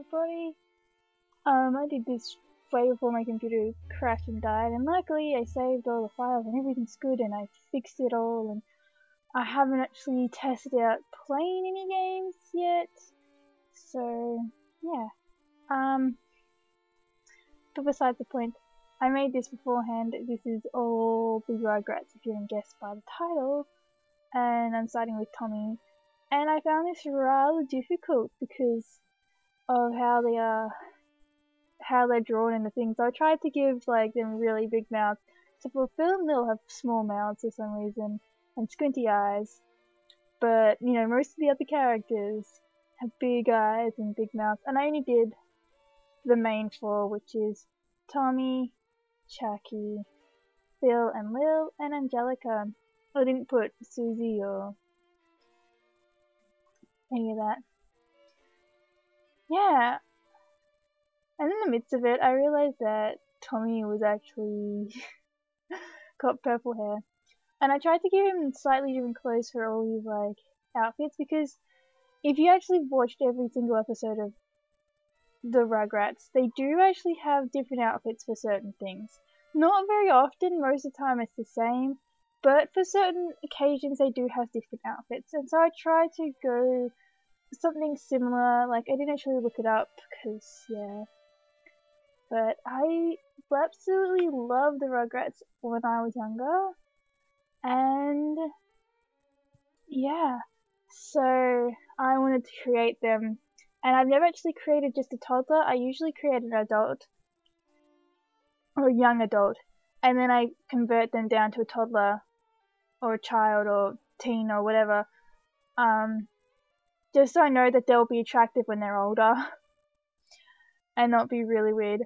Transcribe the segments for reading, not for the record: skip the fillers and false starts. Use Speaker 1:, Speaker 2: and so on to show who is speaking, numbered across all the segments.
Speaker 1: everybody. I did this way before my computer crashed and died, and luckily I saved all the files and everything's good and I fixed it all, and I haven't actually tested out playing any games yet, so yeah. But besides the point, I made this beforehand. This is all the Rugrats, if you didn't guess by the title, and I'm starting with Tommy. And I found this rather difficult because of how they're drawn in the things. I tried to give like them really big mouths. So for Phil and Lil have small mouths for some reason and squinty eyes, but you know most of the other characters have big eyes and big mouths. And I only did the main four, which is Tommy, Chuckie, Phil and Lil and Anglica. I didn't put Susie or any of that. Yeah. And in the midst of it, I realized that Tommy was actually got purple hair. And I tried to give him slightly different clothes for all his like outfits, because if you actually watched every single episode of the Rugrats, they do actually have different outfits for certain things. Not very often, most of the time it's the same, but for certain occasions they do have different outfits. And so I tried to go something similar. Like, I didn't actually look it up because, yeah. But I absolutely loved the Rugrats when I was younger. And yeah, so I wanted to create them. And I've never actually created just a toddler. I usually create an adult or a young adult, and then I convert them down to a toddler or a child or teen or whatever. Just so I know that they'll be attractive when they're older and not be really weird.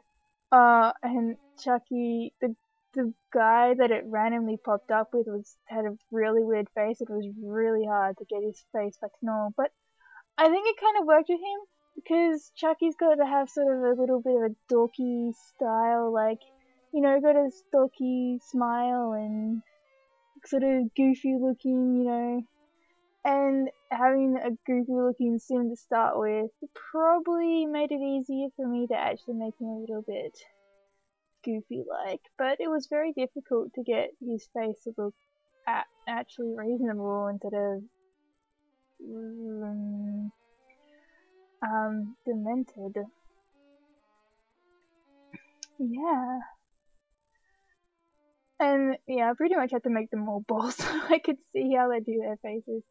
Speaker 1: And Chuckie, the guy that it randomly popped up with had a really weird face. It was really hard to get his face back to normal, but I think it kind of worked with him because Chuckie's got to have sort of a little bit of a dorky style, like, you know, got a dorky smile and sort of goofy looking, you know. And having a goofy looking sim to start with probably made it easier for me to actually make him a little bit goofy like, but it was very difficult to get his face to look actually reasonable instead of demented. Yeah. And yeah, I pretty much had to make them all balls so I could see how they do their faces.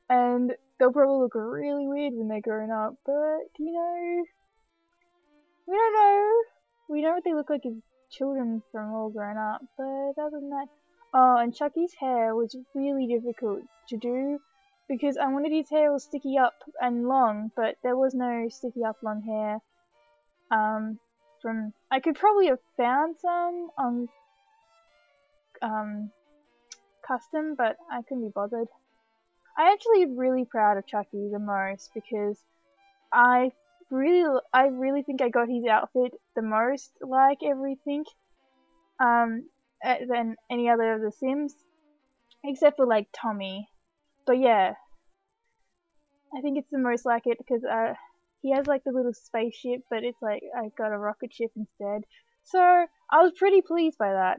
Speaker 1: And they'll probably look really weird when they're grown up, but you know, we don't know. We know what they look like as children from all grown up, but other than that, oh, and Chuckie's hair was really difficult to do because I wanted his hair all sticky up and long, but there was no sticky up long hair. I could probably have found some on custom, but I couldn't be bothered. I'm actually really proud of Chuckie the most because I really think I got his outfit the most like everything than any other of the Sims, except for like Tommy. But yeah, I think it's the most like it because he has like the little spaceship, but it's like I got a rocket ship instead. So I was pretty pleased by that.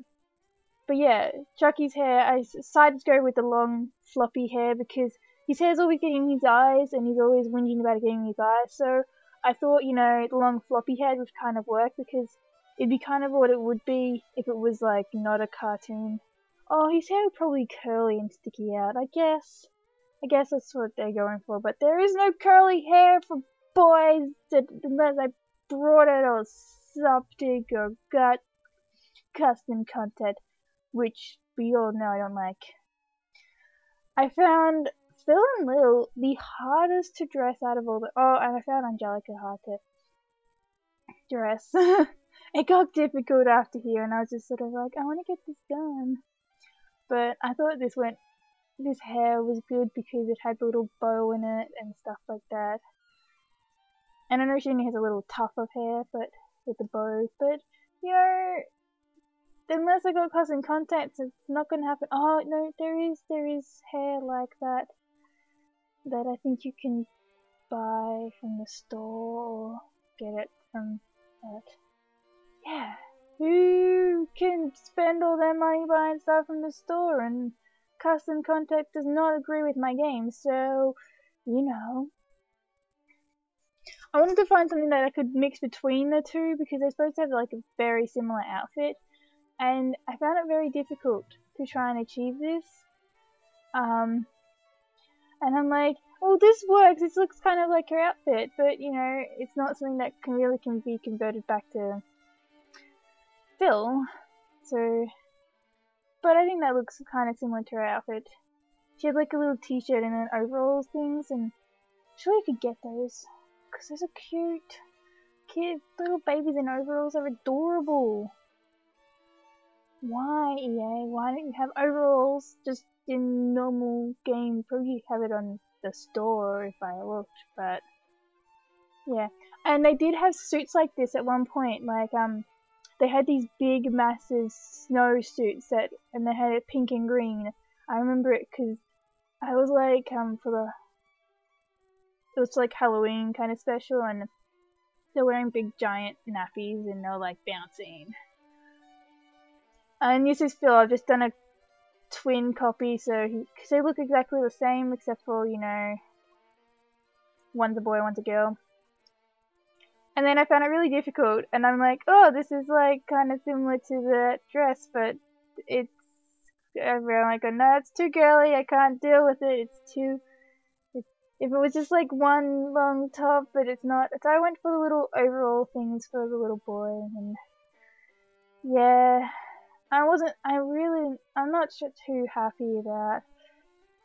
Speaker 1: But yeah, Chuckie's hair, I decided to go with the long floppy hair because his hair's always getting in his eyes and he's always whinging about it getting in his eyes. So I thought, you know, the long floppy hair would kind of work because it'd be kind of what it would be if it was like not a cartoon. Oh, his hair would probably curly and sticky out, I guess. I guess that's what they're going for, but there is no curly hair for boys unless I brought it or something or got custom content, which we all know I don't like. I found Phil and Lil the hardest to dress out of all the... Oh, and I found Anglica hard to dress. It got difficult after here, and I was just sort of like, I want to get this done. But I thought this hair was good because it had a little bow in it and stuff like that. And I know she only has a little tuft of hair, but with the bow. But, you know, unless I got custom contacts, it's not gonna happen. Oh no, there is hair like that I think you can buy from the store or get it from that. Yeah, who can spend all their money buying stuff from the store? And custom content does not agree with my game, so, you know. I wanted to find something that I could mix between the two because they're supposed to have like a very similar outfit, and I found it very difficult to try and achieve this. And I'm like, well, this works. This looks kind of like her outfit, but you know, it's not something that can be converted back to fill. So, but I think that looks kind of similar to her outfit. She had like a little t-shirt and then overalls things, and sure I could get those because those are cute. Kids, little babies in overalls are adorable. Why, EA? Why don't you have overalls just in normal game? Probably have it on the store if I looked, but yeah. And they did have suits like this at one point. Like they had these big, massive snow suits and they had it pink and green. I remember it because I was like it was like Halloween kind of special, and they're wearing big giant nappies and they're like bouncing. And this is Phil. I've just done a twin copy, so because they look exactly the same except for, you know, one's a boy, one's a girl. And then I found it really difficult, and I'm like, oh, this is like kind of similar to the dress, but it's everyone like, no, it's too girly. I can't deal with it. It's too. If it was just like one long top, but it's not. So I went for the little overall things for the little boy, and yeah, I'm not too happy about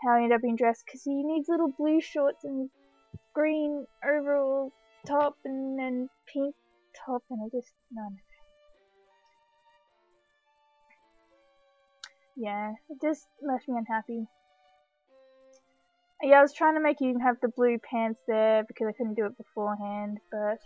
Speaker 1: how he ended up being dressed, because he needs little blue shorts and green overall top and then pink top, and I just, no. Yeah, it just left me unhappy. Yeah, I was trying to make him have the blue pants there because I couldn't do it beforehand, but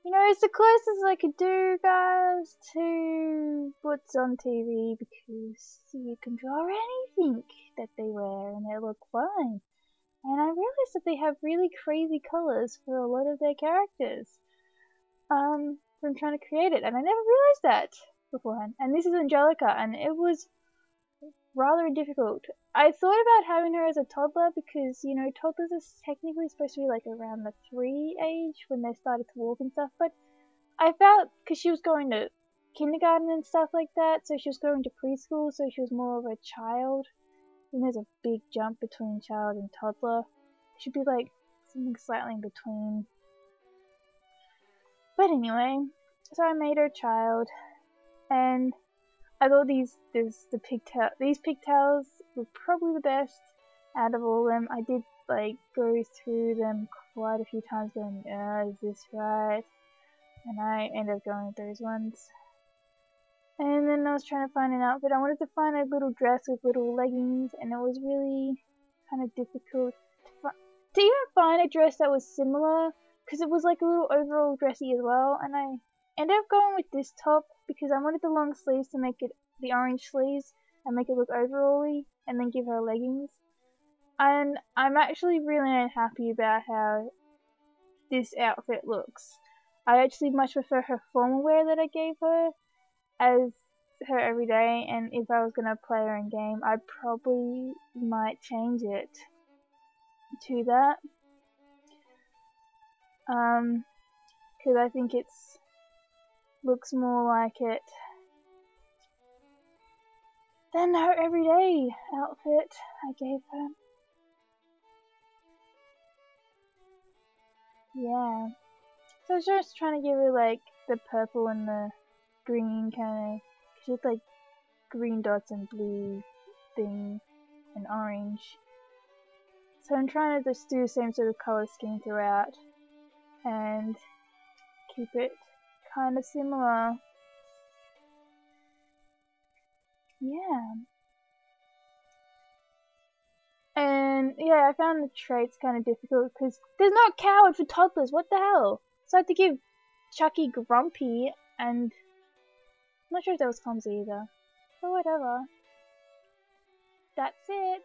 Speaker 1: you know, it's the closest I could do, guys, to what's on TV, because you can draw anything that they wear and they look fine. And I realized that they have really crazy colors for a lot of their characters from trying to create it, and I never realized that beforehand. And this is Anglica, and it was rather difficult. I thought about having her as a toddler because, you know, toddlers are technically supposed to be like around the 3 age when they started to walk and stuff, but I felt, because she was going to kindergarten and stuff like that, so she was going to preschool, so she was more of a child. And there's a big jump between child and toddler. It should be like something slightly in between. But anyway, so I made her a child, and I thought these pigtails were probably the best out of all of them. I did like go through them quite a few times going, is this right? And I ended up going with those ones. And then I was trying to find an outfit. I wanted to find a little dress with little leggings, and it was really kind of difficult to even find a dress that was similar, because it was like a little overall dressy as well. And I ended up going with this top because I wanted the long sleeves to make it the orange sleeves and make it look overally, and then give her leggings. And I'm actually really unhappy about how this outfit looks. I actually much prefer her formal wear that I gave her as her everyday, and if I was gonna play her in game, I probably might change it to that. Because I think it's looks more like it than her everyday outfit I gave her. Yeah. So I was just trying to give her like the purple and the green kind of. She had like green dots and blue thing and orange. So I'm trying to just do the same sort of color scheme throughout and keep it kind of similar. Yeah. And yeah, I found the traits kind of difficult because there's not coward for toddlers. What the hell? So I had to give Chuckie grumpy, and I'm not sure if that was clumsy either. But whatever. That's it.